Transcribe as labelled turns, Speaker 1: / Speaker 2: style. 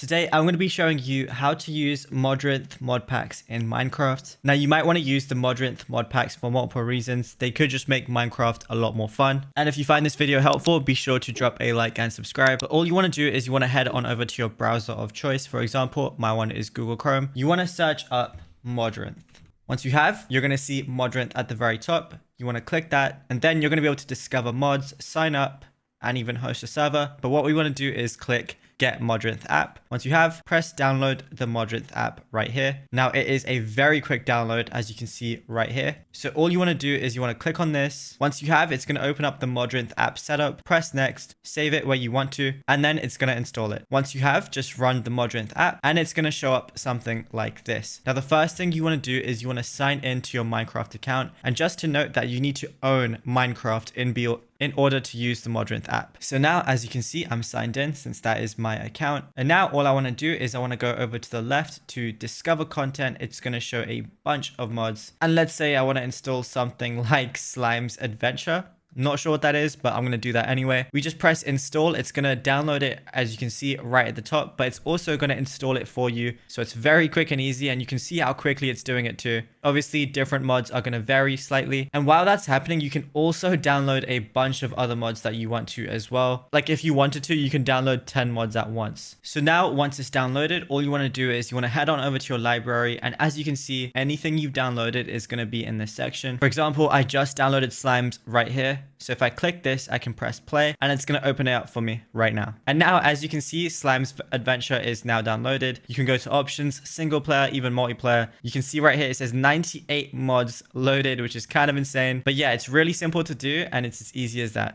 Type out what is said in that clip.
Speaker 1: Today, I'm going to be showing you how to use Modrinth Modpacks in Minecraft. Now, you might want to use the Modrinth Modpacks for multiple reasons. They could just make Minecraft a lot more fun. And if you find this video helpful, be sure to drop a like and subscribe. But all you want to do is you want to head on over to your browser of choice. For example, my one is Google Chrome. You want to search up Modrinth. Once you have, you're going to see Modrinth at the very top. You want to click that, and then you're going to be able to discover mods, sign up, and even host a server. But what we want to do is click Get Modrinth app. Once you have, press download the Modrinth app right here. Now it is a very quick download, as you can see right here. So all you want to do is you want to click on this. Once you have, it's going to open up the Modrinth app setup. Press next, save it where you want to, and then it's going to install it. Once you have, just run the Modrinth app and it's going to show up something like this. Now the first thing you want to do is you want to sign into your Minecraft account. And just to note that you need to own Minecraft in order to use the Modrinth app. So now, as you can see, I'm signed in since that is my account. And now all I want to do is I want to go over to the left to discover content. It's going to show a bunch of mods. And let's say I want to install something like Slime's Adventure. Not sure what that is, but I'm going to do that anyway. We just press install. It's going to download it, as you can see right at the top, but it's also going to install it for you. So it's very quick and easy, and you can see how quickly it's doing it too. Obviously, different mods are going to vary slightly. And while that's happening, you can also download a bunch of other mods that you want to as well. Like if you wanted to, you can download 10 mods at once. So now once it's downloaded, all you want to do is you want to head on over to your library. And as you can see, anything you've downloaded is going to be in this section. For example, I just downloaded Slimes right here. So if I click this, I can press play and it's going to open it up for me right now. And now, as you can see, Slime's Adventure is now downloaded. You can go to options, single player, even multiplayer. You can see right here, it says 98 mods loaded, which is kind of insane. But yeah, it's really simple to do and it's as easy as that.